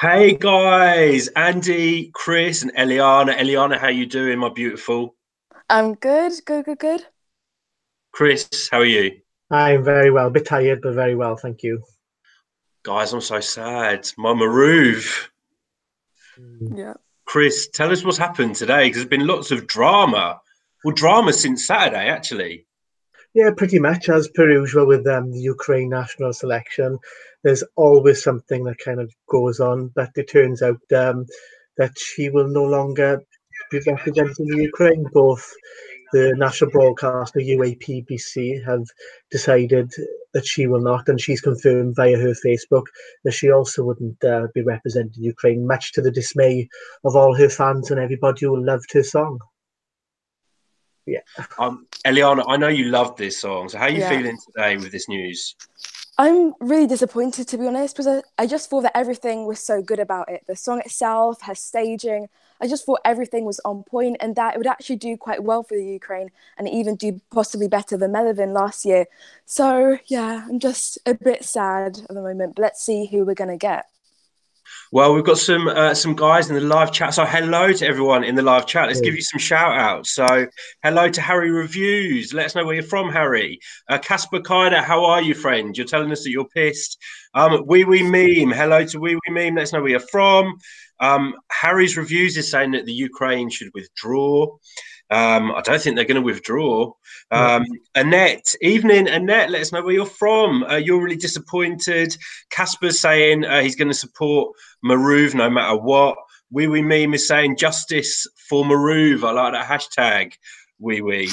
Hey guys, Andy, Chris, and Eliana. Eliana, how you doing, my beautiful? I'm good, good, good, good. Chris, how are you? I'm very well, a bit tired, but very well, thank you. Guys, I'm so sad. My Maruv. Mm. Yeah. Chris, tell us what's happened today because there's been lots of drama. Well, drama since Saturday, actually. Yeah, pretty much as per usual with the Ukraine national selection. There's always something that kind of goes on, but it turns out that she will no longer be representing the Ukraine. Both the national broadcaster UAPBC have decided that she will not, and she's confirmed via her Facebook that she also wouldn't be representing Ukraine, much to the dismay of all her fans and everybody who loved her song. Yeah. Eliana, I know you loved this song. So how are you Yeah. feeling today with this news? I'm really disappointed, to be honest, because I just thought that everything was so good about it. The song itself, her staging, I just thought everything was on point and that it would actually do quite well for the Ukraine and even do possibly better than Melvin last year. So, yeah, I'm just a bit sad at the moment, but let's see who we're going to get. Well, we've got some guys in the live chat. So hello to everyone in the live chat. Let's give you some shout outs. So hello to Harry Reviews. Let us know where you're from, Harry. Casper Kaider, how are you, friend? You're telling us that you're pissed. Wee Wee Meme, hello to Wee Wee Meme. Let us know where you're from. Harry's Reviews is saying that the Ukraine should withdraw. I don't think they're going to withdraw. Um, Annette, evening, Annette. Let us know where you're from. You're really disappointed. Casper's saying he's going to support Maruv no matter what. Wee Wee Meme is saying justice for Maruv. I like that hashtag. Wee Wee.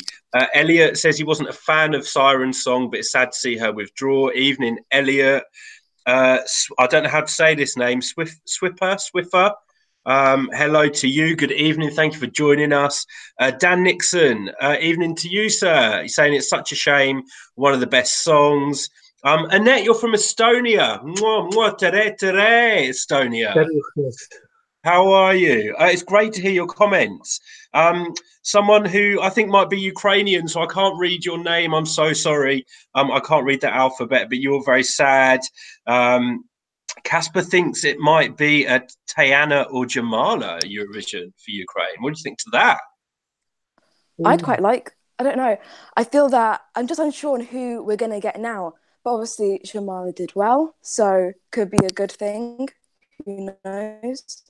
Elliot says he wasn't a fan of Siren Song, but it's sad to see her withdraw. Evening, Elliot. I don't know how to say this name. Swiffer. Hello to you. Good evening. Thank you for joining us. Dan Nixon, evening to you, sir. He's saying it's such a shame. One of the best songs. Annette, you're from Estonia. Mwah, mwah, tere, tere, Estonia. Very honest. How are you? It's great to hear your comments. Um, Someone who I think might be Ukrainian, so I can't read your name. I'm so sorry. I can't read the alphabet, but you're very sad. Um, Casper thinks it might be a Tayana or Jamala Eurovision for Ukraine. What do you think to that? I'd Ooh. quite like, I don't know. I feel that I'm just unsure on who we're going to get now. But obviously, Shamala did well, so could be a good thing. Who knows?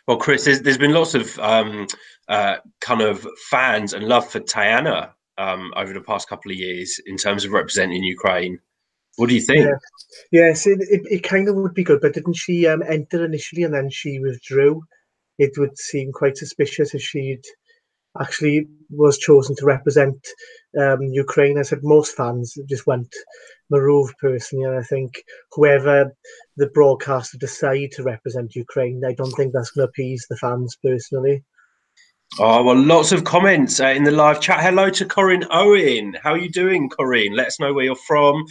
Well, Chris, there's been lots of kind of fans and love for Tayana over the past couple of years in terms of representing Ukraine. What do you think? Yeah, yes, it kind of would be good, but didn't she enter initially and then she withdrew? It would seem quite suspicious if she'd actually was chosen to represent Ukraine. I said most fans just want Maruv personally, and I think whoever the broadcaster decide to represent Ukraine, I don't think that's going to appease the fans personally. Oh, well, lots of comments in the live chat. Hello to Corinne Owen. How are you doing, Corinne? Let us know where you're from.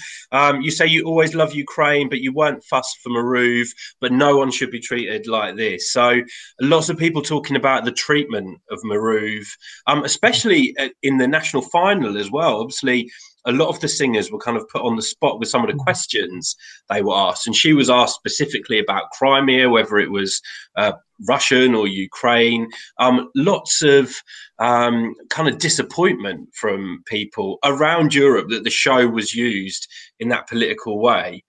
You say you always love Ukraine, but you weren't fussed for Maruv, but no one should be treated like this. So lots of people talking about the treatment of Maruv, especially in the national final as well. Obviously, a lot of the singers were kind of put on the spot with some of the questions they were asked. And she was asked specifically about Crimea, whether it was Russian or Ukraine. Lots of kind of disappointment from people around Europe that the show was used in that political way.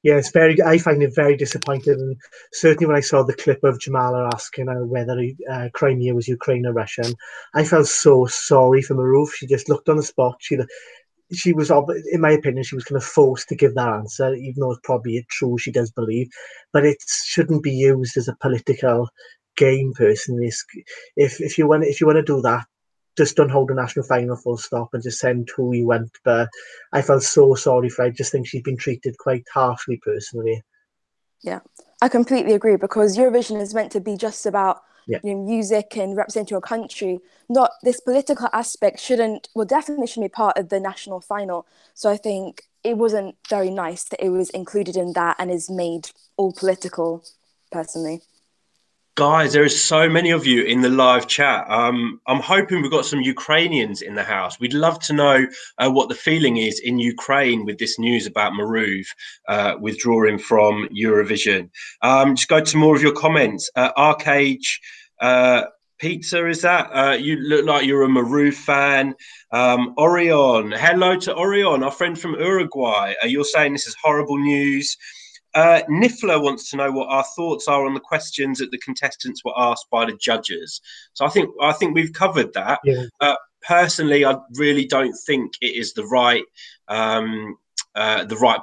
Yeah, it's very. I find it very disappointing, and certainly when I saw the clip of Jamala asking whether Crimea was Ukraine or Russian, I felt so sorry for Maruv. She just looked on the spot. She was, in my opinion, she was kind of forced to give that answer, even though it's probably true she does believe. But it shouldn't be used as a political game. Personally, if you want to do that, just don't hold a national final full stop and just send who you want. But I felt so sorry for her. I just think she's been treated quite harshly personally. Yeah, I completely agree because Eurovision is meant to be just about Yeah. music and representing your country. Not this political aspect shouldn't, well, definitely shouldn't be part of the national final. So I think it wasn't very nice that it was included in that and is made all political, personally. Guys, there is so many of you in the live chat. I'm hoping we've got some Ukrainians in the house. We'd love to know what the feeling is in Ukraine with this news about Maruv withdrawing from Eurovision. Just go to more of your comments. Arcade Pizza, is that? You look like you're a Maruv fan. Orion, hello to Orion, our friend from Uruguay. You're saying this is horrible news. Nifla wants to know what our thoughts are on the questions that the contestants were asked by the judges. So I think we've covered that. Yeah. Personally, I really don't think it is the right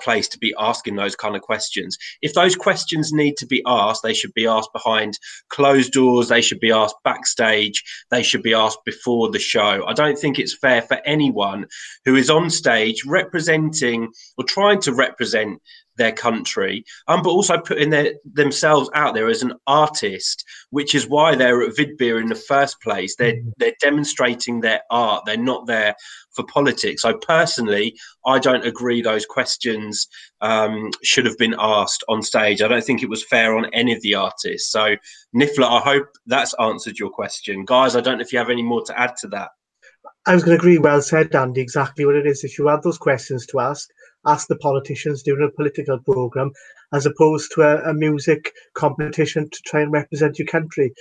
place to be asking those kind of questions. If those questions need to be asked, they should be asked behind closed doors. They should be asked backstage. They should be asked before the show. I don't think it's fair for anyone who is on stage representing or trying to represent their country, but also putting themselves out there as an artist, which is why they're at Vidbir in the first place. They're demonstrating their art. They're not there for politics. So personally, I don't agree those questions should have been asked on stage. I don't think it was fair on any of the artists. So Nifla, I hope that's answered your question. Guys, I don't know if you have any more to add to that. I was going to agree. Well said, Andy. Exactly what it is. If you have those questions to ask the politicians during a political program, as opposed to a music competition to try and represent your country.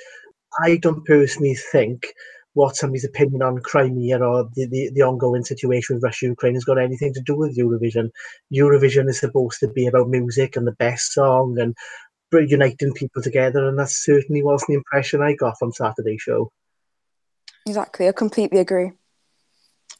I don't personally think what somebody's opinion on Crimea or the ongoing situation with Russia-Ukraine has got anything to do with Eurovision. Eurovision is supposed to be about music and the best song and uniting people together, and that certainly wasn't the impression I got from Saturday's show. Exactly, I completely agree.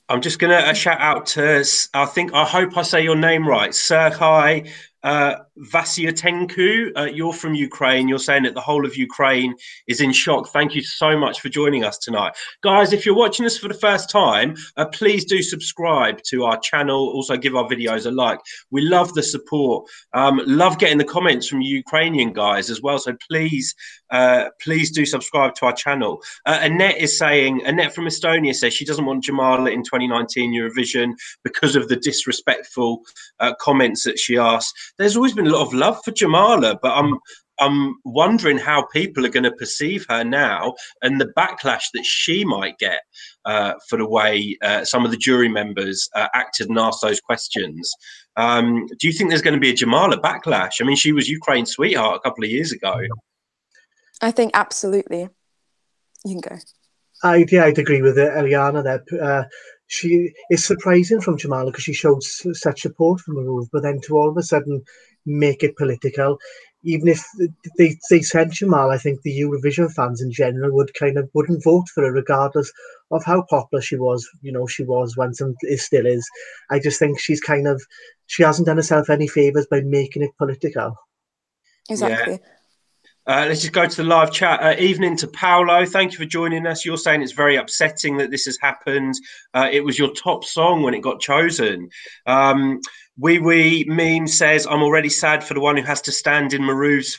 I'm just going to shout out to, I hope I say your name right, Serhii Vasyatenku. You're from Ukraine. You're saying that the whole of Ukraine is in shock. Thank you so much for joining us tonight. Guys, if you're watching us for the first time, please do subscribe to our channel. Also give our videos a like. We love the support. Love getting the comments from Ukrainian guys as well. So please do subscribe to our channel. Annette from Estonia says she doesn't want Jamala in 2019 Eurovision because of the disrespectful comments that she asked. There's always been a lot of love for Jamala, but I'm wondering how people are going to perceive her now and the backlash that she might get for the way some of the jury members acted and asked those questions. Do you think there's going to be a Jamala backlash? I mean, she was Ukraine's sweetheart a couple of years ago. I think absolutely. You can go. I'd agree with Eliana there. She is surprising from Jamala because she showed such support for Maruv, but then to all of a sudden make it political. Even if they said Jamala, I think the Eurovision fans in general wouldn't vote for her regardless of how popular she was. She was once and still is. I just think she hasn't done herself any favors by making it political. Exactly. Yeah. Let's just go to the live chat. Evening to Paolo. Thank you for joining us. You're saying it's very upsetting that this has happened. It was your top song when it got chosen. Wee Meme says, I'm already sad for the one who has to stand in Maruv's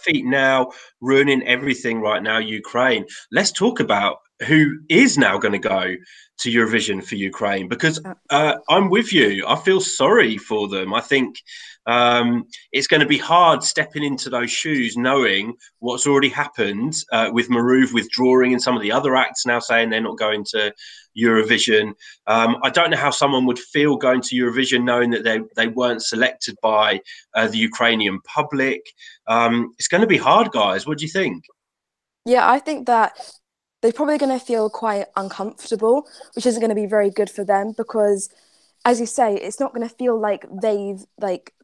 feet now, ruining everything right now, Ukraine. Let's talk about who is now going to go to Eurovision for Ukraine, because I'm with you. I feel sorry for them. I think it's going to be hard stepping into those shoes knowing what's already happened with Maruv withdrawing and some of the other acts now saying they're not going to Eurovision. I don't know how someone would feel going to Eurovision knowing that they weren't selected by the Ukrainian public. It's going to be hard, guys. What do you think? Yeah, I think that they're probably going to feel quite uncomfortable, which isn't going to be very good for them because, as you say, it's not going to feel like the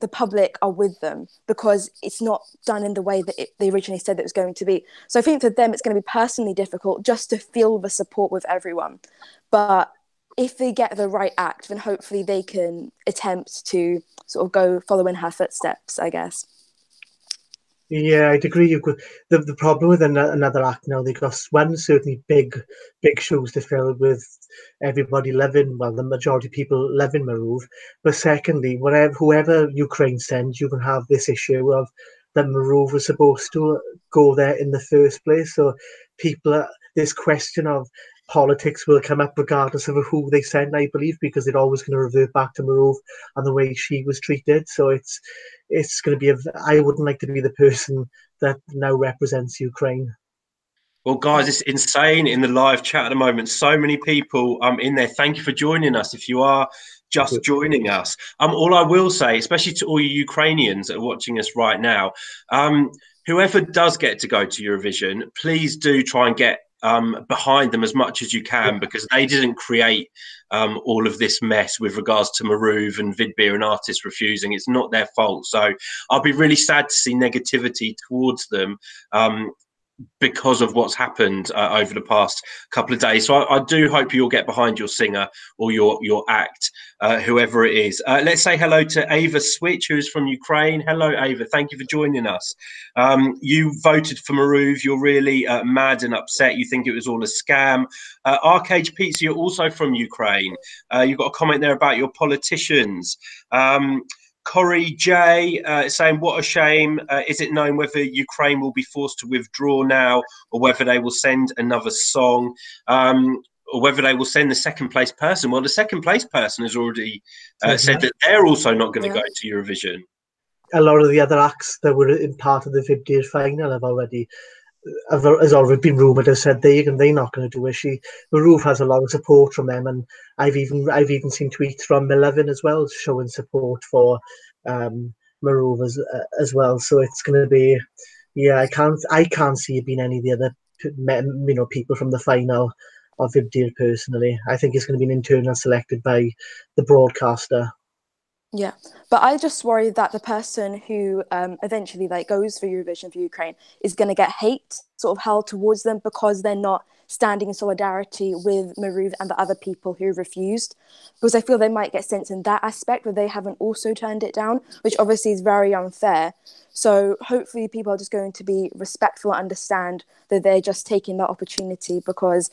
public are with them because it's not done in the way that they originally said that it was going to be. So I think for them, it's going to be personally difficult just to feel the support with everyone. But if they get the right act, then hopefully they can attempt to sort of go follow in her footsteps, I guess. Yeah, I'd agree. The problem with another act now, they've got one certainly big shoes to fill with everybody living, well, the majority of people live in Maruv. But secondly, whoever Ukraine sends, you can have this issue of that Maruv was supposed to go there in the first place. So this question of politics will come up regardless of who they send, I believe, because they're always going to revert back to Maruv and the way she was treated. So it's going to be I wouldn't like to be the person that now represents Ukraine. Well, guys, it's insane in the live chat at the moment. So many people in there. Thank you for joining us. If you are just joining us, all I will say, especially to all you Ukrainians that are watching us right now, whoever does get to go to Eurovision, please do try and get behind them as much as you can, because they didn't create all of this mess with regards to Maruv and Vidbir and artists refusing. It's not their fault. So I'll be really sad to see negativity towards them because of what's happened over the past couple of days. So I do hope you'll get behind your singer or your act, whoever it is. Let's say hello to Ava Switch, who's from Ukraine. Hello, Ava. Thank you for joining us. You voted for Maruv. You're really mad and upset. You think it was all a scam. Arcade Pizza, you're also from Ukraine. You've got a comment there about your politicians. Corey J saying, what a shame. Is it known whether Ukraine will be forced to withdraw now, or whether they will send another song, or whether they will send the second place person? Well, the second place person has already said that they're also not going to go to Eurovision. A lot of the other acts that were in part of the Vidbir final has already been rumoured, have said they're not going to do it. Maruv has a lot of support from them, and I've even seen tweets from Milevin as well showing support for Maruv as well. So it's going to be, I can't see it being any of the other people from the final of Vidbir personally. I think it's going to be an internal selected by the broadcaster. Yeah, but I just worry that the person who eventually goes for Eurovision for Ukraine is going to get hate sort of held towards them because they're not standing in solidarity with Maruv and the other people who refused. Because I feel they might get sense in that aspect where they haven't also turned it down, which obviously is very unfair. So hopefully people are just going to be respectful and understand that they're just taking that opportunity because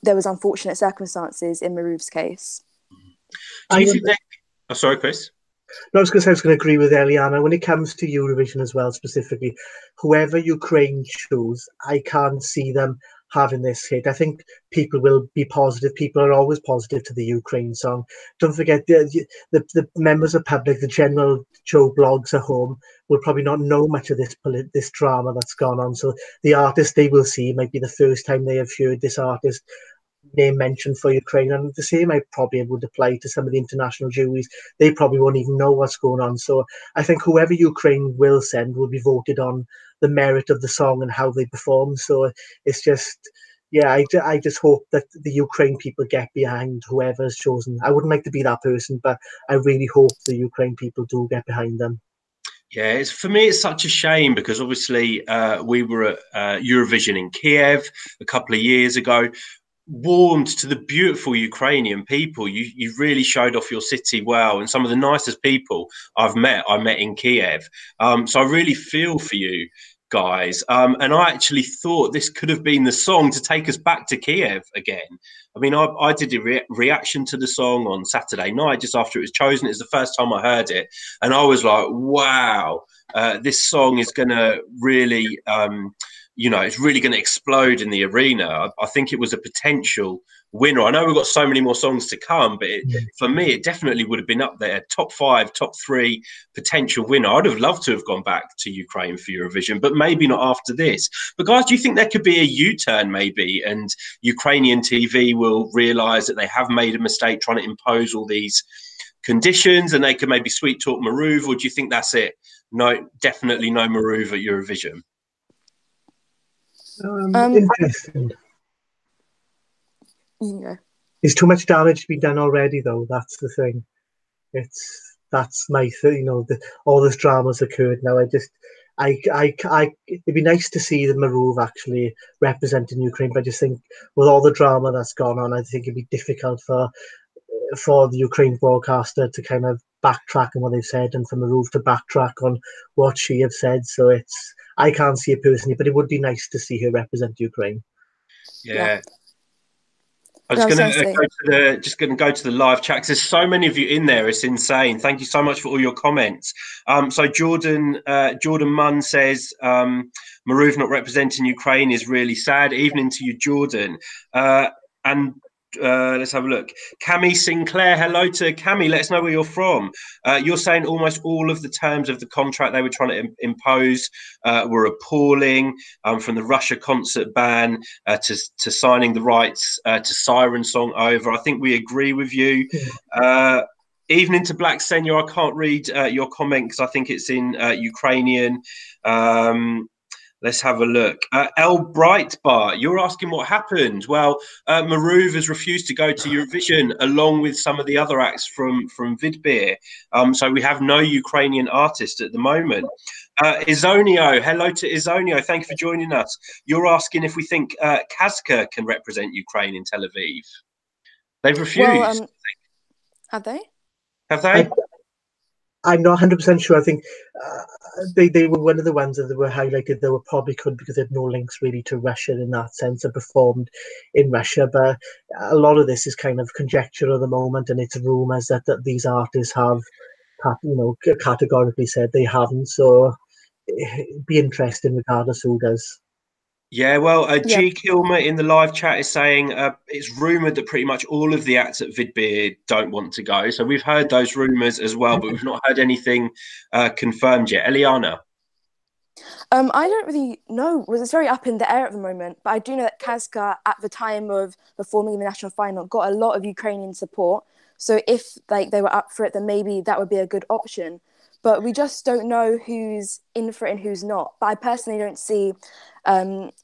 there was unfortunate circumstances in Maruv's case. Do you think they... Oh, sorry, Chris. No, I was going to agree with Eliana. When it comes to Eurovision as well, specifically, whoever Ukraine choose, I can't see them having this hit. I think people will be positive. People are always positive to the Ukraine song. Don't forget, the members of public, the general Joe blogs at home, will probably not know much of this drama that's gone on. So the artist they will see might be the first time they have heard this artist name mentioned for Ukraine, and the same I probably would apply to some of the international juries. They probably won't even know what's going on. So I think whoever Ukraine will send will be voted on the merit of the song and how they perform. So it's just, I just hope that the Ukraine people get behind whoever is chosen. I wouldn't like to be that person, but I really hope the Ukraine people do get behind them. Yeah, for me, it's such a shame because obviously we were at Eurovision in Kiev a couple of years ago. Warmed to the beautiful Ukrainian people. You really showed off your city well, and some of the nicest people I met in Kiev. So I really feel for you guys. And I actually thought this could have been the song to take us back to Kiev again. I mean, I did a reaction to the song on Saturday night just after it was chosen. It was the first time I heard it, and I was like, wow, this song is going to really it's really going to explode in the arena. I think it was a potential winner. I know we've got so many more songs to come, but for me, it definitely would have been up there. Top 5, top 3 potential winner. I'd have loved to have gone back to Ukraine for Eurovision, but maybe not after this. But guys, do you think there could be a U-turn maybe, and Ukrainian TV will realise that they have made a mistake trying to impose all these conditions and they could maybe sweet talk Maruv, or do you think that's it? No, definitely no Maruv at Eurovision. Interesting. Yeah. There's too much damage been done already, though. That's the thing. That's my thing. All this drama's occurred now. It'd be nice to see the Maruv actually representing Ukraine, but I just think with all the drama that's gone on, I think it'd be difficult for the Ukraine broadcaster to kind of backtrack on what they've said, and for Maruv to backtrack on what she have said. So I can't see it personally, but it would be nice to see her represent Ukraine. Yeah. I'm just going to go to the live chat because there's so many of you in there. It's insane. Thank you so much for all your comments. So Jordan Munn says Maruv not representing Ukraine is really sad. Evening to you, Jordan. and let's have a look. Cami Sinclair, hello to Cami. Let us know where you're from. You're saying almost all of the terms of the contract they were trying to impose were appalling, from the Russia concert ban to signing the rights to Siren Song over. I think we agree with you. Evening to Black Senior, I can't read your comment because I think it's in Ukrainian. Let's have a look. El Brightbar, you're asking what happened. Well, Maruv has refused to go to Eurovision along with some of the other acts from Vidbir. So we have no Ukrainian artist at the moment. Izonio, hello to Izonio. Thank you for joining us. You're asking if we think Kazka can represent Ukraine in Tel Aviv. They've refused. Well, have they? Have they? I'm not 100% sure. I think they were one of the ones that were highlighted that were probably could because they had no links really to Russia in that sense and performed in Russia. But a lot of this is kind of conjecture at the moment, and it's rumours that these artists have, categorically said they haven't. So it'd be interesting regardless who does. Yeah, well, G Kilmer in the live chat is saying it's rumoured that pretty much all of the acts at Vidbir don't want to go. So we've heard those rumours as well, but we've not heard anything confirmed yet. Eliana? I don't really know. It's very up in the air at the moment, but I do know that Kazka, at the time of performing in the national final, got a lot of Ukrainian support. So if they were up for it, then maybe that would be a good option. But we just don't know who's in for it and who's not. But I personally don't see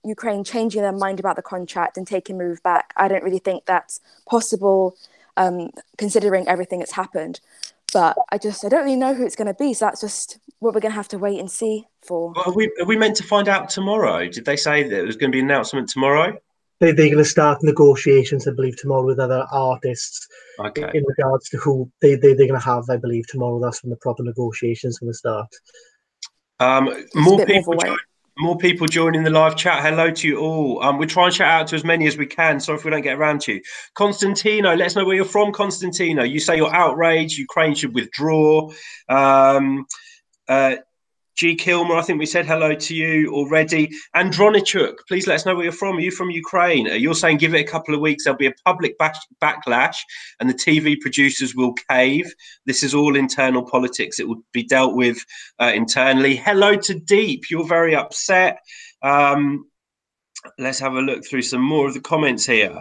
Ukraine changing their mind about the contract and taking Maruv back. I don't really think that's possible, considering everything that's happened. But I don't really know who it's going to be. So that's just what we're going to have to wait and see for. Well, are we meant to find out tomorrow? Did they say that there was going to be an announcement tomorrow? They're going to start negotiations, I believe, tomorrow with other artists in regards to who they're going to have, I believe, tomorrow. That's when the proper negotiations are going to start. More people joining the live chat. Hello to you all. We're trying to shout out to as many as we can. Sorry if we don't get around to you. Constantino, let us know where you're from, Constantino. You say you're outraged. Ukraine should withdraw. G Kilmer, I think we said hello to you already. Andronichuk, please let us know where you're from. Are you from Ukraine? You're saying give it a couple of weeks. There'll be a public backlash and the TV producers will cave. This is all internal politics. It will be dealt with internally. Hello to Deep. You're very upset. Let's have a look through some more of the comments here.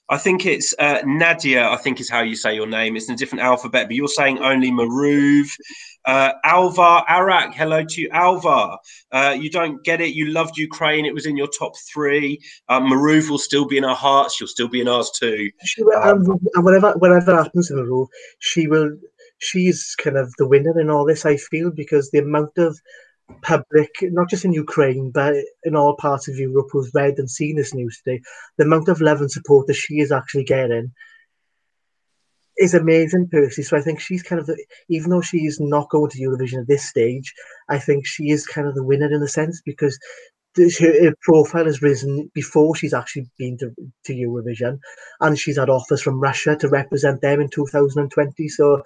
I think it's Nadia, I think is how you say your name. It's in a different alphabet, but you're saying only Maruv. Alvar Arak, hello to you, Alvar. You don't get it. You loved Ukraine. It was in your top 3. Maruv will still be in our hearts. She'll still be in ours too. And whatever happens to Maruv, she's kind of the winner in all this, I feel, because the amount of public, not just in Ukraine, but in all parts of Europe who's read and seen this news today, the amount of love and support that she is actually getting is amazing, Percy. So I think she's kind of even though she's not going to Eurovision at this stage, I think she is kind of the winner in a sense because her profile has risen before she's actually been to Eurovision, and she's had offers from Russia to represent them in 2020. So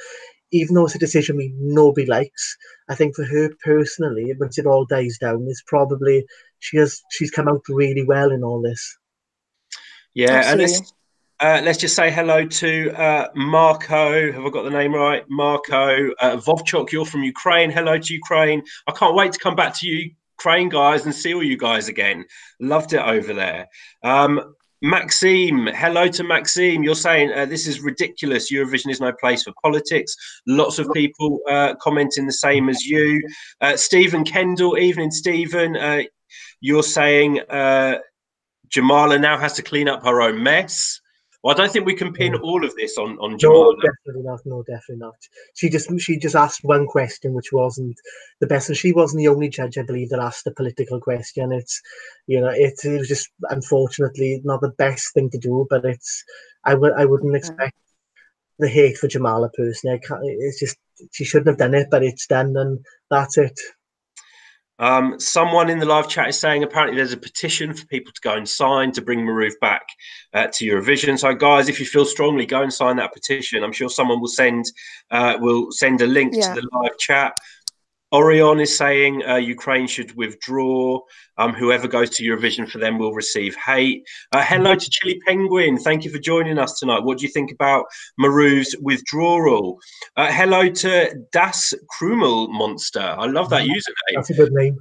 even though it's a decision nobody likes, I think for her personally, once it all dies down, it's probably she's come out really well in all this. Yeah, absolutely. And let's just say hello to Marco. Have I got the name right? Marco Vovchok, you're from Ukraine. Hello to Ukraine. I can't wait to come back to Ukraine, guys, and see all you guys again. Loved it over there. Maxime, hello to Maxime. You're saying this is ridiculous. Eurovision is no place for politics. Lots of people commenting the same as you. Stephen Kendall, evening, Stephen. You're saying Jamala now has to clean up her own mess. Well, I don't think we can pin all of this on Jamala. No, definitely not. No, definitely not. She just asked one question, which wasn't the best, and she wasn't the only judge, I believe, that asked a political question. It's, it was just unfortunately not the best thing to do, but I wouldn't expect the hate for Jamala personally. It's just she shouldn't have done it, but it's done, and that's it. Someone in the live chat is saying apparently there's a petition for people to go and sign to bring Maruv back to Eurovision. So, guys, if you feel strongly, go and sign that petition. I'm sure someone will send a link to the live chat. Orion is saying Ukraine should withdraw. Whoever goes to Eurovision for them will receive hate. Hello to Chili Penguin. Thank you for joining us tonight. What do you think about Maruv's withdrawal? Hello to Das Krumel Monster. I love that username. That's a good name.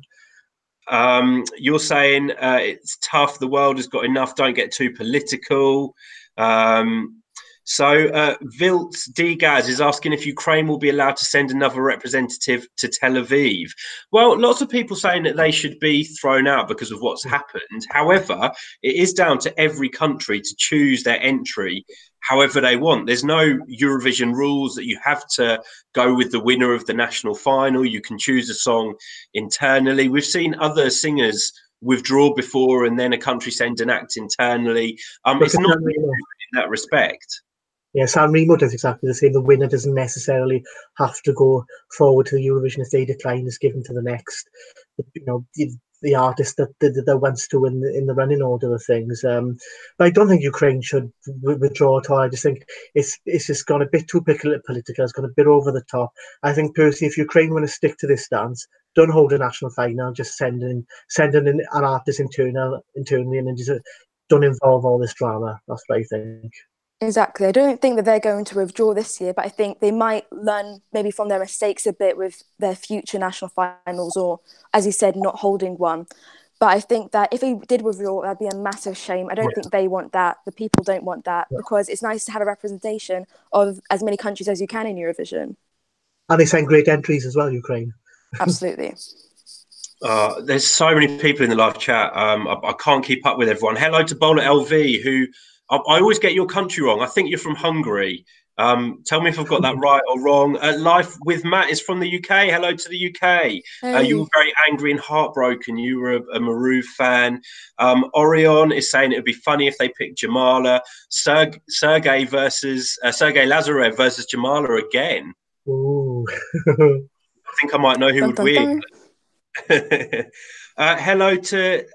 You're saying it's tough. The world has got enough. Don't get too political. Vilt Digaz is asking if Ukraine will be allowed to send another representative to Tel Aviv. Well, lots of people saying that they should be thrown out because of what's happened. However, it is down to every country to choose their entry however they want. There's no Eurovision rules that you have to go with the winner of the national final. You can choose a song internally. We've seen other singers withdraw before and then a country send an act internally. It's not in that respect. Yeah, San Remo does exactly the same. The winner doesn't necessarily have to go forward to the Eurovision. If they decline, is given to the next. The artist that wants to win in the running order of things. But I don't think Ukraine should withdraw at all. I just think it's just gone a bit too political. It's gone a bit over the top. I think personally, if Ukraine want to stick to this stance, don't hold a national final. Just send in an artist internally, and just don't involve all this drama. That's what I think. Exactly. I don't think that they're going to withdraw this year, but I think they might learn maybe from their mistakes a bit with their future national finals, or, as you said, not holding one. But I think that if they did withdraw, that'd be a massive shame. I don't think they want that. The people don't want that, because it's nice to have a representation of as many countries as you can in Eurovision. And they send great entries as well, Ukraine. Absolutely. There's so many people in the live chat. I can't keep up with everyone. Hello to Bowler LV, who I always get your country wrong. I think you're from Hungary. Tell me if I've got that right or wrong. Life with Matt is from the UK. Hello to the UK. Hey. You were very angry and heartbroken. You were a Maruv fan. Orion is saying it would be funny if they picked Jamala. Sergei Lazarev versus Jamala again. Ooh. I think I might know who would win. Hello to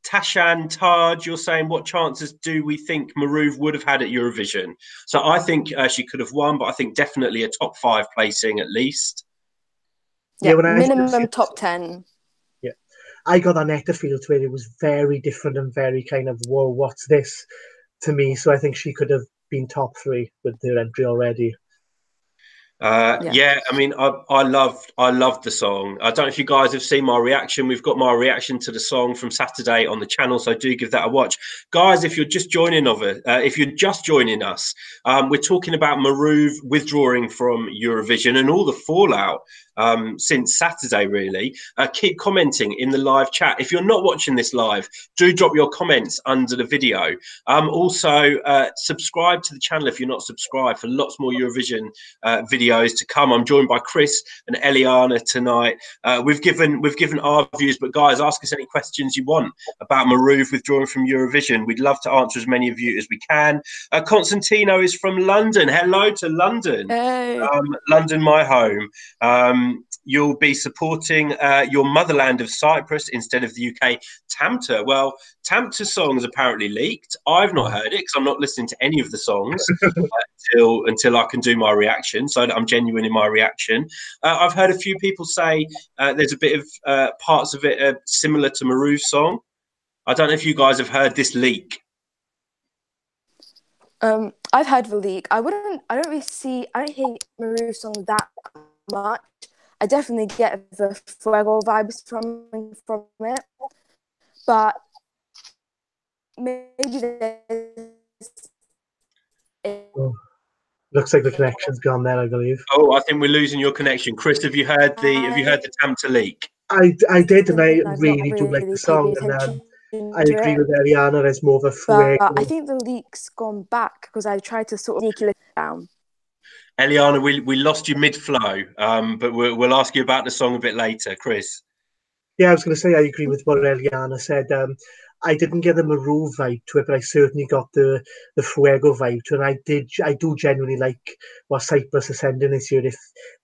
Tashan Taj. You're saying, what chances do we think Maruv would have had at Eurovision? So I think she could have won, but I think definitely a top 5 placing at least. Yeah, minimum top 10. Yeah, I got that nectar feel to it. It was very different and very kind of, whoa, what's this to me? So I think she could have been top 3 with her entry already. I mean, I loved the song. I don't know if you guys have seen my reaction. We've got my reaction to the song from Saturday on the channel, so do give that a watch, guys. If you're just joining us, we're talking about Maruv withdrawing from Eurovision and all the fallout since Saturday, really. Keep commenting in the live chat. If you're not watching this live, do drop your comments under the video. Also, subscribe to the channel if you're not subscribed for lots more Eurovision videos to come. I'm joined by Chris and Eliana tonight. We've given our views, but guys, ask us any questions you want about Maruv withdrawing from Eurovision. We'd love to answer as many of you as we can. Constantino is from London. Hello to London. Hey. London, my home. You'll be supporting your motherland of Cyprus instead of the UK. Tamta. Well, Tamta's song is apparently leaked. I've not heard it because I'm not listening to any of the songs until I can do my reaction, so that I'm genuine in my reaction. I've heard a few people say there's a bit of parts of it similar to Maruv's song. I don't know if you guys have heard this leak. I've heard the leak. I don't hear Maruv's song that much. I definitely get the Fuego vibes from it, but maybe there's. Looks like the connection's gone there, I believe. Oh, I think we're losing your connection, Chris. Have you heard the Tamta leak? I did, and I really do like the song, and I agree with Eliana. There's more of a Fuego. But I think the leak's gone back because I tried to sort of sneak it down. Eliana, we lost you mid-flow, but we'll ask you about the song a bit later. Chris? Yeah, I was going to say I agree with what Eliana said. I didn't get the Maruv vibe to it, but I certainly got the Fuego vibe to it. And I do genuinely like what Cyprus is sending this year. If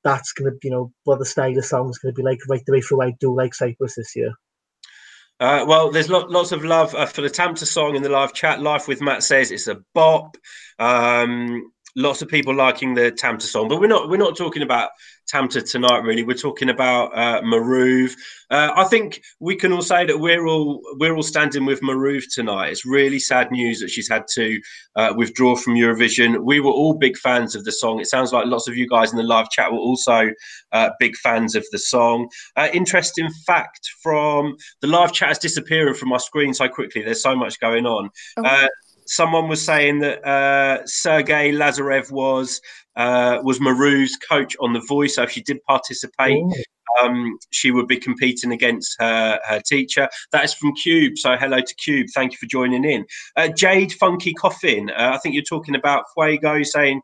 that's going to, what the style of song is going to be like right the way through, I do like Cyprus this year. Well, there's lots of love for the Tamta song in the live chat. Life with Matt says it's a bop. lots of people liking the Tamta song, but we're not talking about Tamta tonight. Really, we're talking about Maruv. I think we can all say that we're all standing with Maruv tonight. It's really sad news that she's had to withdraw from Eurovision. We were all big fans of the song. It sounds like lots of you guys in the live chat were also big fans of the song. Interesting fact from the live chat is disappearing from my screen so quickly. There's so much going on. Someone was saying that Sergei Lazarev was Maruv's coach on The Voice. So if she did participate, she would be competing against her teacher. That is from Cube. So hello to Cube. Thank you for joining in. Jade Funky Coffin. I think you're talking about Fuego, saying,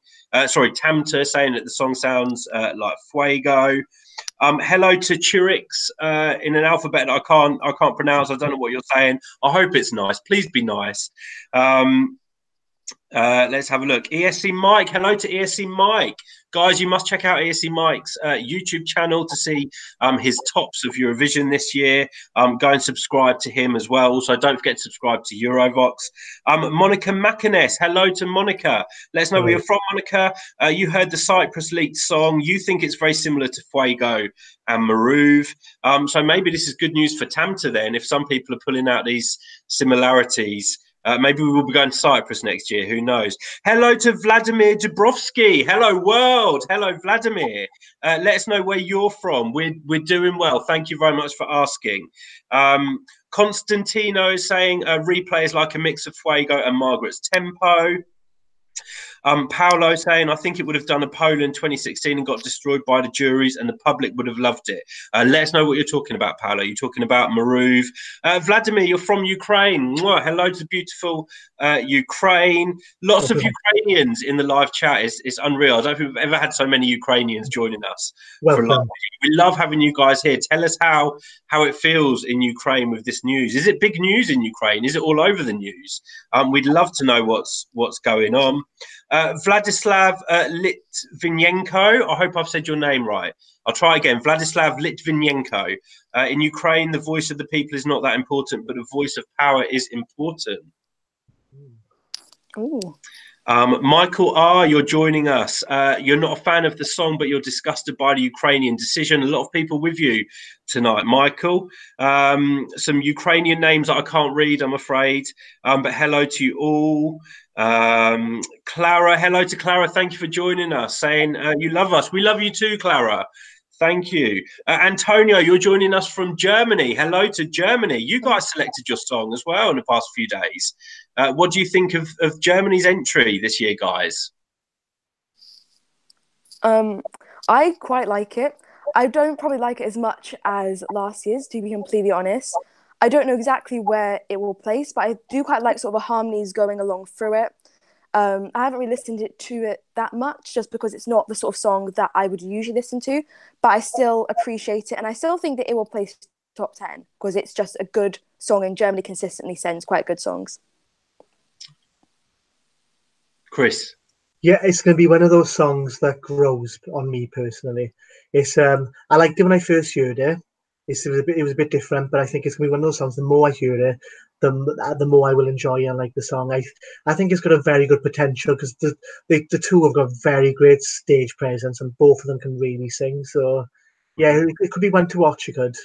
sorry, Tamta, saying that the song sounds like Fuego. Hello to Chirix in an alphabet that I can't pronounce. I don't know what you're saying. I hope it's nice. Please be nice. Let's have a look. ESC Mike. Hello to ESC Mike. Guys, you must check out ESC Mike's YouTube channel to see his tops of Eurovision this year. Go and subscribe to him as well. Also, don't forget to subscribe to Eurovoxx. Monica Macanes. Hello to Monica. Let us know where you're from, Monica. You heard the Cyprus leaked song. You think it's very similar to Fuego and Maruv. So maybe this is good news for Tamta then, if some people are pulling out these similarities. Maybe we will be going to Cyprus next year. Who knows? Hello to Vladimir Dubrovsky. Hello, world. Hello, Vladimir. Let us know where you're from. We're doing well. Thank you very much for asking. Constantino saying replay is like a mix of Fuego and Margaret's Tempo. Paolo saying, I think it would have done a Poland 2016 and got destroyed by the juries and the public would have loved it. Let us know what you're talking about, Paolo. You're talking about Maruv. Vladimir, you're from Ukraine. Mwah, hello to beautiful Ukraine. Lots of Ukrainians in the live chat. It's unreal. I don't think we've ever had so many Ukrainians joining us. For live. We love having you guys here. Tell us how it feels in Ukraine with this news. Is it big news in Ukraine? Is it all over the news? We'd love to know what's going on. Vladislav Litvinenko, I hope I've said your name right. I'll try again. Vladislav Litvinenko. In Ukraine, the voice of the people is not that important, but the voice of power is important. Ooh. Michael R, you're joining us. You're not a fan of the song, but you're disgusted by the Ukrainian decision. A lot of people with you tonight, Michael. Some Ukrainian names that I can't read, I'm afraid. But hello to you all. Clara, hello to Clara. Thank you for joining us, saying you love us. We love you too, Clara. Thank you. Antonio, you're joining us from Germany. Hello to Germany. You guys selected your song as well in the past few days. What do you think of Germany's entry this year, guys? I quite like it. I don't probably like it as much as last year's, to be completely honest. I don't know exactly where it will place, but I do quite like sort of the harmonies going along through it. I haven't really listened to it that much just because it's not the sort of song that I would usually listen to, but I still appreciate it. And I still think that it will place top 10 because it's just a good song and Germany consistently sends quite good songs. Chris? Yeah, it's going to be one of those songs that grows on me personally. It's I liked it when I first heard it. It was a bit different, but I think it's going to be one of those songs. The more I hear it, the more I will enjoy and like the song. I think it's got a very good potential because the two have got very great stage presence and both of them can really sing. So yeah, it could be one to watch. You could.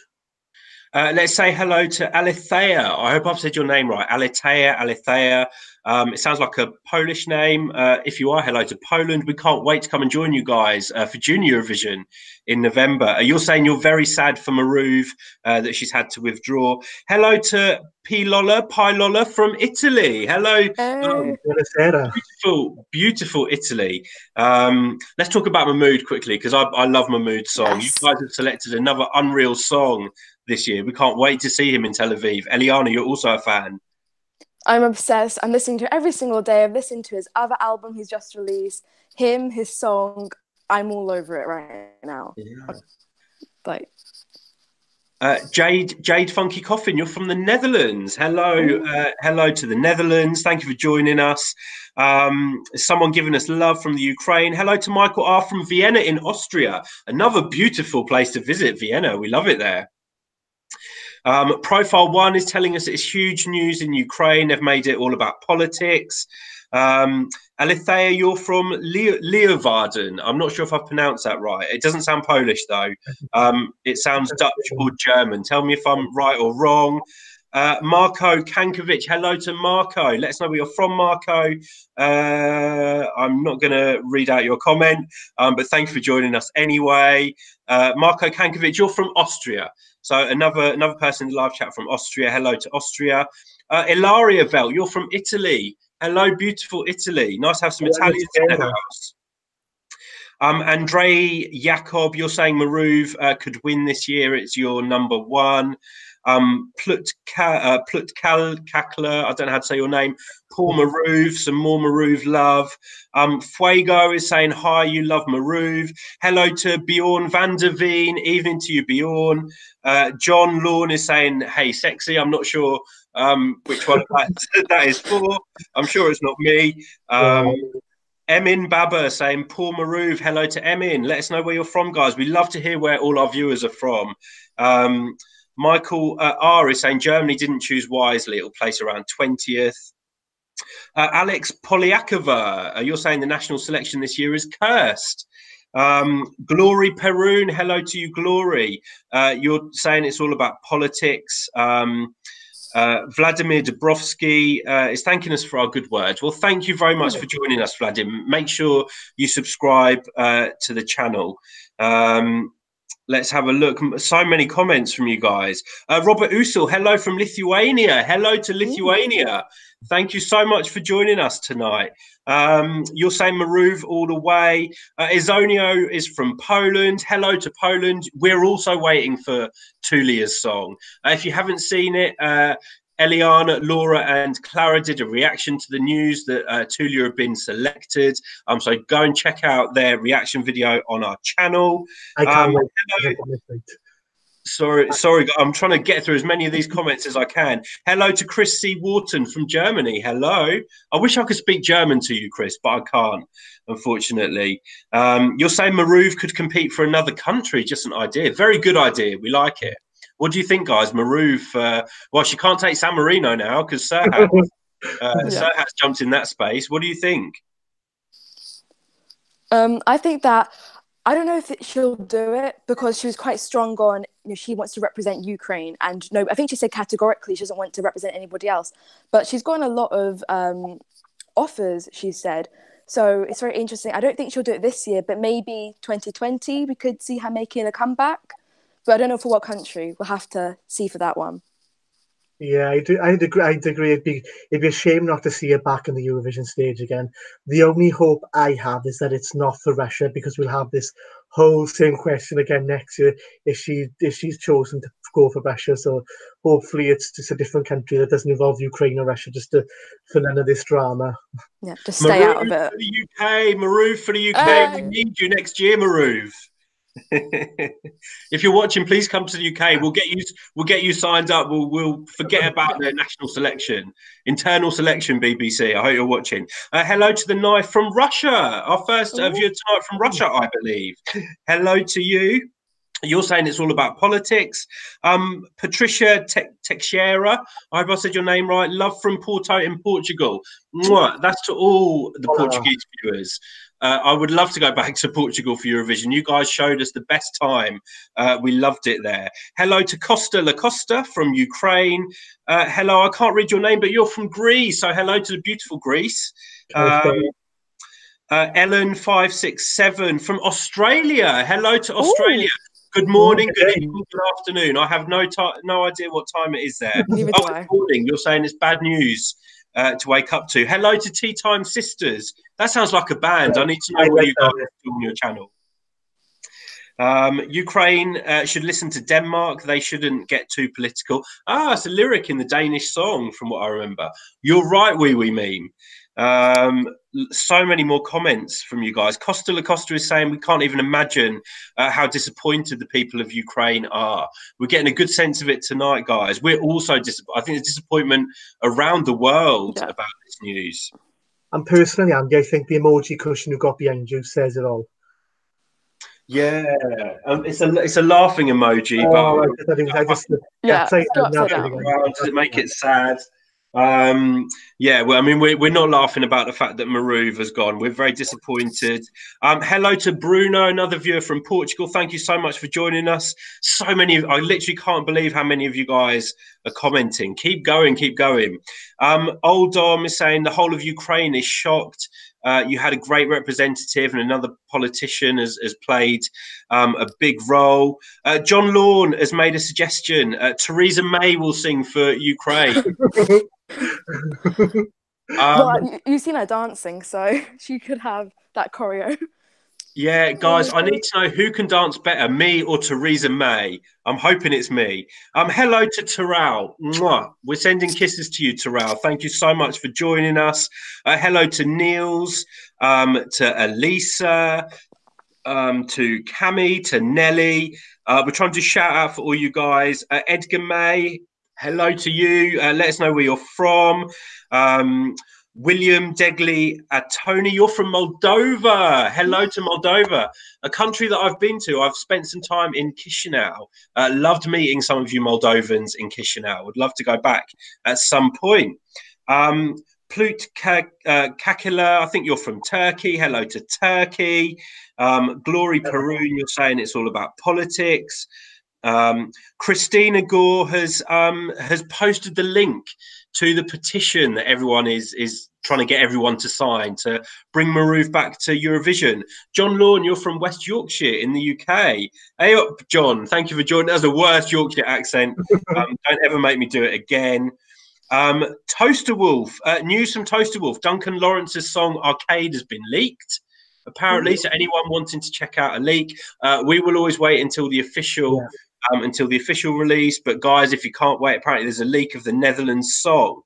Let's say hello to Alethea. I hope I've said your name right. Alethea. It sounds like a Polish name. If you are, hello to Poland. We can't wait to come and join you guys for Junior Eurovision in November. You're saying you're very sad for Maruv that she's had to withdraw. Hello to Pilola from Italy. Hello. Beautiful Italy. Let's talk about Mahmood quickly because I love Mahmood's song. Yes. You guys have selected another unreal song this year. We can't wait to see him in Tel Aviv. Eliana, you're also a fan. I'm obsessed. I'm listening to it every single day. I've listened to his other album he's just released, his song. I'm all over it right now. Yeah. Like Jade Funky Coffin, you're from the Netherlands. Hello, hello to the Netherlands. Thank you for joining us. Someone giving us love from the Ukraine. Hello to Michael R from Vienna in Austria. Another beautiful place to visit, Vienna. We love it there. Profile One is telling us it's huge news in Ukraine. They've made it all about politics. Alethea, you're from Leeuwarden. I'm not sure if I've pronounced that right. It doesn't sound Polish, though. It sounds Dutch or German. Tell me if I'm right or wrong. Marco Kankovic, hello to Marco. Let us know where you're from, Marco. I'm not going to read out your comment, but thank you for joining us anyway. Marco Kankovic, you're from Austria. So another person in the live chat from Austria. Hello to Austria. Ilaria Velt, you're from Italy. Hello, beautiful Italy. Nice to have some Italians in the house. Andrei Jakob, you're saying Maruv could win this year. It's your number one. Plutkakler, I don't know how to say your name. Poor Maruv, some more Maruv love. Fuego is saying, hi, you love Maruv. Hello to Bjorn van der Veen, evening to you, Bjorn. John Lawn is saying, hey, sexy. I'm not sure which one that is for. I'm sure it's not me. Emin Baba saying, poor Maruv, hello to Emin. Let us know where you're from, guys. We love to hear where all our viewers are from. Michael R is saying Germany didn't choose wisely. It'll place around 20th. Alex Polyakova, you're saying the national selection this year is cursed. Glory Perun, hello to you, Glory. You're saying it's all about politics. Vladimir Dubrovsky is thanking us for our good words. Well, thank you very much for joining us, Vladimir. Make sure you subscribe to the channel. Let's have a look. So many comments from you guys. Robert Usul, hello from Lithuania. Hello to Lithuania. Thank you so much for joining us tonight. You're saying Maruv all the way. Izonio is from Poland. Hello to Poland. We're also waiting for Tulia's song. If you haven't seen it, Eliana, Laura, and Clara did a reaction to the news that Tulia have been selected. So go and check out their reaction video on our channel. I can't wait. Sorry, I'm trying to get through as many of these comments as I can. Hello to Chris C. Wharton from Germany. Hello. I wish I could speak German to you, Chris, but I can't, unfortunately. You're saying Maruv could compete for another country. Just an idea. Very good idea. We like it. What do you think, guys? Maruv, well, she can't take San Marino now because Serhat's jumped in that space. What do you think? I think that I don't know if she'll do it because she was quite strong on, she wants to represent Ukraine. And no, I think she said categorically she doesn't want to represent anybody else. But she's gotten a lot of offers, she said. So it's very interesting. I don't think she'll do it this year, but maybe 2020 we could see her making a comeback. But I don't know for what country. We'll have to see for that one. Yeah, I'd agree. It'd be a shame not to see her back in the Eurovision stage again. The only hope I have is that it's not for Russia, because we'll have this whole same question again next year if she's chosen to go for Russia. So hopefully it's just a different country that doesn't involve Ukraine or Russia, just for none of this drama. Yeah, just stay out of it. For the UK, Maruv for the UK. We need you next year, Maruv. If you're watching, please come to the UK. We'll get you signed up. We'll forget about the national selection, internal selection. BBC, I hope you're watching. Hello to the knife from Russia. Our first viewer tonight from Russia, I believe. Hello to you. You're saying it's all about politics. Patricia Teixeira, I hope I said your name right. Love from Porto in Portugal. Mwah. That's to all the Portuguese viewers. I would love to go back to Portugal for Eurovision. You guys showed us the best time. We loved it there. Hello to Costa La Costa from Ukraine. Hello, I can't read your name, but you're from Greece. So hello to the beautiful Greece. Ellen567 from Australia. Hello to Australia. Ooh. Good morning, good evening, good afternoon. I have no idea what time it is there. Good morning. You're saying it's bad news to wake up to. Hello to Tea Time Sisters. That sounds like a band. I need to know what you guys do on your channel. Ukraine should listen to Denmark. They shouldn't get too political. It's a lyric in the Danish song from what I remember. You're right, we meme. So many more comments from you guys. Costa La Costa is saying we can't even imagine how disappointed the people of Ukraine are. We're getting a good sense of it tonight, guys. We're also I think there's disappointment around the world about this news. And personally, Andy, I think the emoji cushion you got behind you says it all. Yeah, it's a laughing emoji, but does it make it sad? Yeah, well, I mean, we're not laughing about the fact that Maruv has gone. We're very disappointed. Hello to Bruno, another viewer from Portugal. Thank you so much for joining us. So many of I literally can't believe how many of you guys are commenting. Keep going, keep going. Old Dom is saying the whole of Ukraine is shocked. You had a great representative, and another politician has played a big role. John Lawn has made a suggestion. Theresa May will sing for Ukraine. Well, you've seen her dancing, so she could have that choreo. Yeah, guys, I need to know who can dance better, me or Theresa May. I'm hoping it's me. Hello to Terrell. Mwah. We're sending kisses to you, Terrell. Thank you so much for joining us. Hello to Niels, to Elisa, to Cami, to Nelly. We're trying to shout out for all you guys. Edgar May, hello to you. Let us know where you're from. William Degley, Tony, you're from Moldova. Hello to Moldova, a country that I've been to. I've spent some time in Chisinau. Loved meeting some of you Moldovans in Chisinau. Would love to go back at some point. Plut Kakila, I think you're from Turkey. Hello to Turkey. Glory Perun, you're saying it's all about politics. Christina Gore has posted the link to the petition that everyone is trying to get everyone to sign to bring Maruv back to Eurovision. John Lawn, you're from West Yorkshire in the UK. Hey up, John. Thank you for joining. That's the worst Yorkshire accent. Don't ever make me do it again. Toaster Wolf, news from Toaster Wolf. Duncan Lawrence's song Arcade has been leaked, apparently. So anyone wanting to check out a leak, we will always wait until the official release. But guys, if you can't wait, apparently there's a leak of the Netherlands song.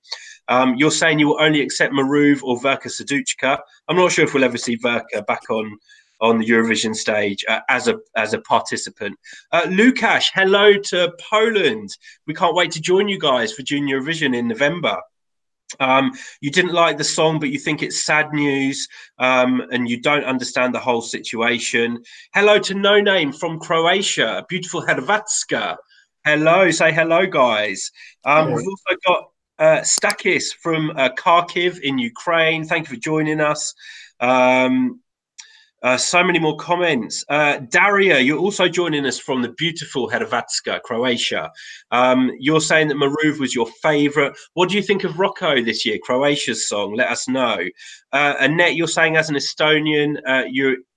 You're saying you will only accept Maruv or Verka Serduchka. I'm not sure if we'll ever see Verka back on the Eurovision stage as a participant. Lukasz, hello to Poland. We can't wait to join you guys for Junior Eurovision in November. You didn't like the song, but you think it's sad news, and you don't understand the whole situation. Hello to No Name from Croatia, beautiful Hrvatska. Hello, say hello, guys. We've also got Stakis from Kharkiv in Ukraine. Thank you for joining us. So many more comments. Daria, you're also joining us from the beautiful Hrvatska, Croatia. You're saying that Maruv was your favourite. What do you think of Rocco this year, Croatia's song? Let us know. Annette, you're saying as an Estonian,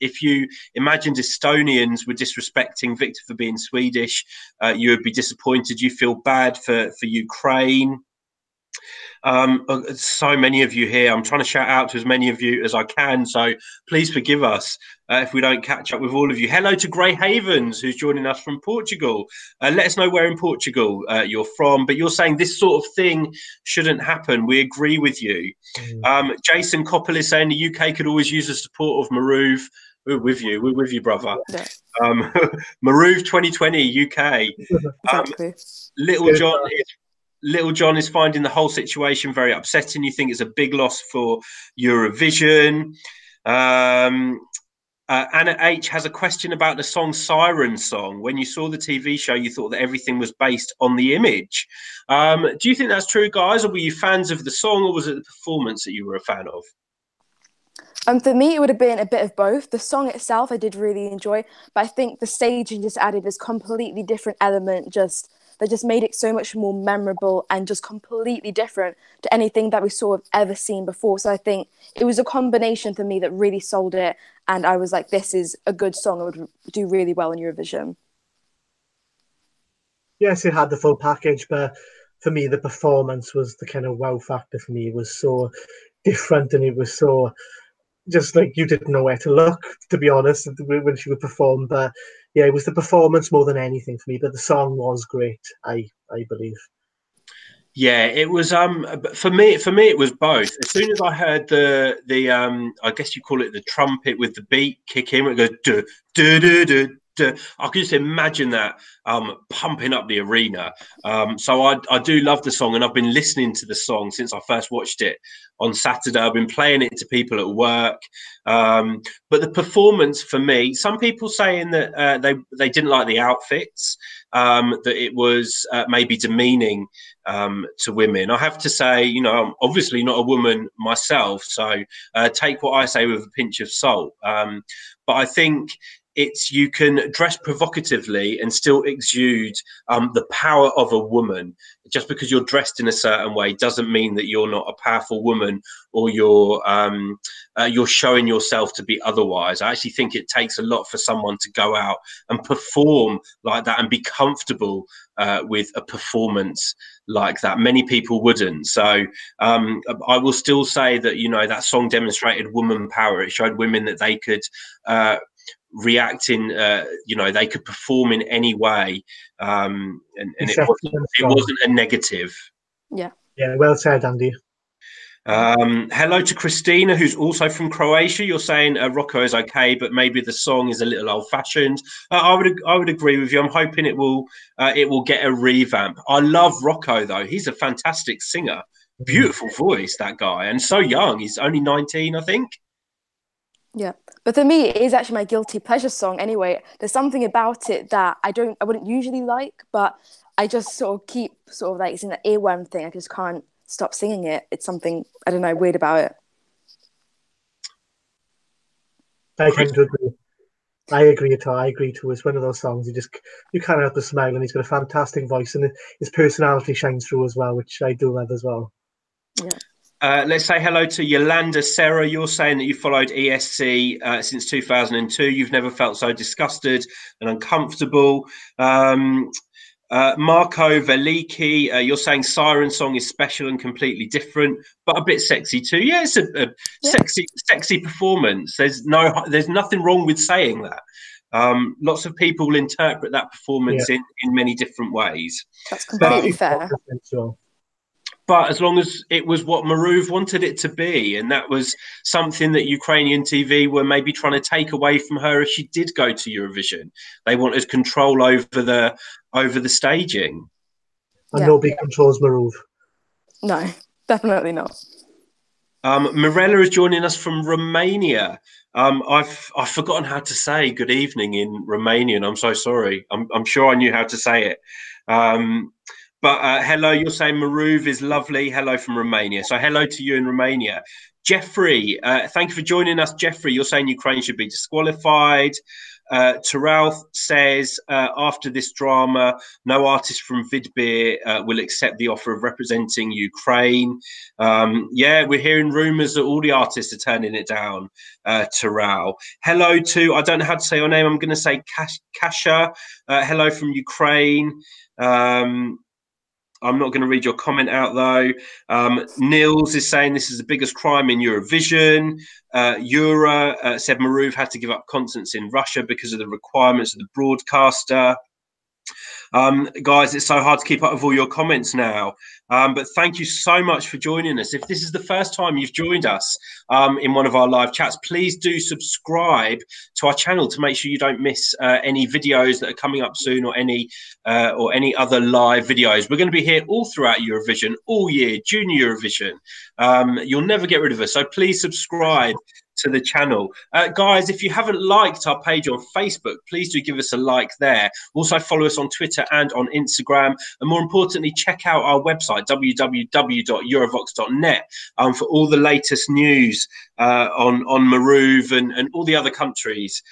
if you imagined Estonians were disrespecting Victor for being Swedish, you would be disappointed. You feel bad for Ukraine. So many of you here. I'm trying to shout out to as many of you as I can, so please forgive us if we don't catch up with all of you. Hello to Grey Havens, who's joining us from Portugal. Let us know where in Portugal you're from, but you're saying this sort of thing shouldn't happen. We agree with you. Jason Coppell is saying the UK could always use the support of Maruv. We're with you, brother. Yeah. Maruv 2020 UK. Exactly. Little John is finding the whole situation very upsetting. You think it's a big loss for Eurovision. Anna H has a question about the song Siren Song. When you saw the TV show, you thought that everything was based on the image. Do you think that's true, guys? Or were you fans of the song, or was it the performance that you were a fan of? For me, it would have been a bit of both. The song itself, I did really enjoy, but I think the staging just added this completely different element, that just made it so much more memorable and just completely different to anything that we sort of ever seen before. So I think it was a combination for me that really sold it. And I was like, this is a good song. It would do really well in Eurovision. Yes, it had the full package, but for me, the performance was the kind of wow factor for me. It was so different, and it was so just like you didn't know where to look, to be honest, when she would perform. But yeah, it was the performance more than anything for me. But the song was great, I believe. Yeah, it was. For me, it was both. As soon as I heard the I guess you call it the trumpet with the beat kick in, it goes do do do do I can just imagine that pumping up the arena. So I do love the song, and I've been listening to the song since I first watched it on Saturday. I've been playing it to people at work. But the performance for me, some people saying that they didn't like the outfits, that it was maybe demeaning to women. I have to say, you know, I'm obviously not a woman myself, so take what I say with a pinch of salt. But I think you can dress provocatively and still exude the power of a woman. Just because you're dressed in a certain way doesn't mean that you're not a powerful woman, or you're showing yourself to be otherwise. I actually think it takes a lot for someone to go out and perform like that and be comfortable with a performance like that. Many people wouldn't. So I will still say that, you know, that song demonstrated woman power. It showed women that they could react in, you know, they could perform in any way, and it wasn't a negative. Yeah. Yeah, well said, Andy. Hello to Christina, who's also from Croatia. You're saying Rocco is okay, but maybe the song is a little old-fashioned. I would agree with you. I'm hoping it will get a revamp. I love Rocco though. He's a fantastic singer, beautiful voice, that guy, and so young. He's only 19, I think. Yeah, but for me, it is actually my guilty pleasure song. Anyway, there's something about it that I wouldn't usually like, but I just sort of keep sort of like, it's an earworm thing. I just can't stop singing it. It's something, I don't know, weird about it. I tend to agree. I agree too. It's one of those songs you can't help but smile, and he's got a fantastic voice, and his personality shines through as well, which I do love as well. Yeah. Let's say hello to Yolanda. Sarah, you're saying that you followed ESC since 2002. You've never felt so disgusted and uncomfortable. Marco Veliki, you're saying Siren Song is special and completely different, but a bit sexy too. Yeah, it's a sexy performance. There's nothing wrong with saying that. Lots of people will interpret that performance in many different ways. That's completely fair. But as long as it was what Maruv wanted it to be, and that was something that Ukrainian TV were maybe trying to take away from her if she did go to Eurovision. They wanted control over the staging. And nobody controls Maruv. No, definitely not. Mirella is joining us from Romania. I've forgotten how to say good evening in Romanian. I'm so sorry. I'm sure I knew how to say it. But hello, you're saying Maruv is lovely. Hello from Romania. So hello to you in Romania. Jeffrey, thank you for joining us. Jeffrey, you're saying Ukraine should be disqualified. Terrell says, after this drama, no artist from Vidbir will accept the offer of representing Ukraine. Yeah, we're hearing rumours that all the artists are turning it down, Terrell. Hello to, I don't know how to say your name, I'm going to say Kasha. Hello from Ukraine. I'm not going to read your comment out, though. Nils is saying this is the biggest crime in Eurovision. Yura said Maruv had to give up concerts in Russia because of the requirements of the broadcaster. Guys, it's so hard to keep up with all your comments now. But thank you so much for joining us. If this is the first time you've joined us in one of our live chats, please do subscribe to our channel to make sure you don't miss any videos that are coming up soon, or any other live videos. We're going to be here all throughout Eurovision, all year, Junior Eurovision. You'll never get rid of us. So please subscribe to the channel. Guys, if you haven't liked our page on Facebook, please do give us a like there. Also follow us on Twitter and on Instagram, and more importantly, check out our website www.eurovoxx.net for all the latest news on Maruv and all the other countries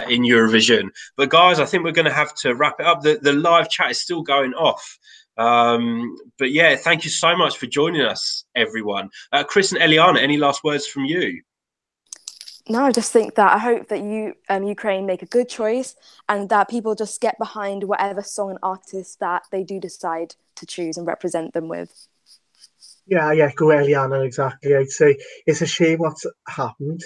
in Eurovision. But guys, I think we're going to have to wrap it up. The live chat is still going off. But yeah, thank you so much for joining us, everyone. Chris and Eliana, any last words from you? No, I just think that I hope that Ukraine make a good choice, and that people just get behind whatever song and artist that they do decide to choose and represent them with. Yeah, go Eliana, exactly. I'd say it's a shame what's happened,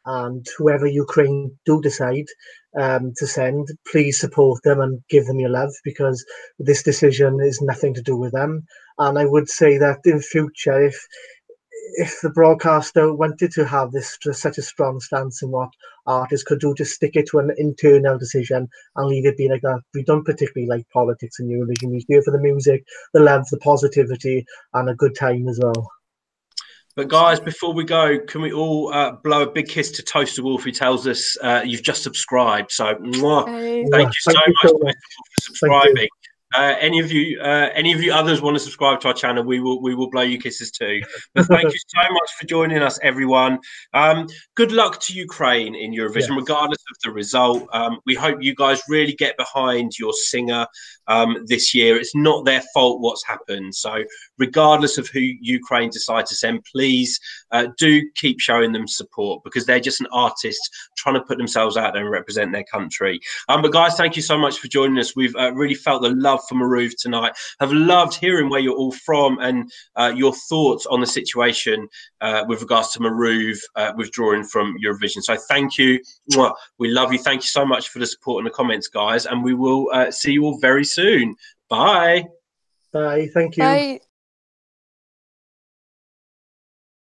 and whoever Ukraine do decide to send, please support them and give them your love, because this decision is nothing to do with them. And I would say that in future, if the broadcaster wanted to have this such a strong stance in what artists could do, just stick it to an internal decision and leave it be like that. We don't particularly like politics in Eurovision. We're here for the music, the love, the positivity, and a good time as well. But guys, before we go, can we all blow a big kiss to Toaster Wolf, who tells us you've just subscribed? So, mwah, thank you so much for subscribing. Any of you others want to subscribe to our channel, we will blow you kisses too. But thank you so much for joining us, everyone. Good luck to Ukraine in Eurovision, regardless of the result. We hope you guys really get behind your singer this year. It's not their fault what's happened. So regardless of who Ukraine decide to send, please do keep showing them support, because they're just an artist trying to put themselves out there and represent their country. But guys, thank you so much for joining us. We've really felt the love for Maruv tonight. Have loved hearing where you're all from and your thoughts on the situation with regards to Maruv withdrawing from Eurovision. So thank you. We love you. Thank you so much for the support in the comments, guys. And we will see you all very soon. Bye. Bye. Thank you. Bye.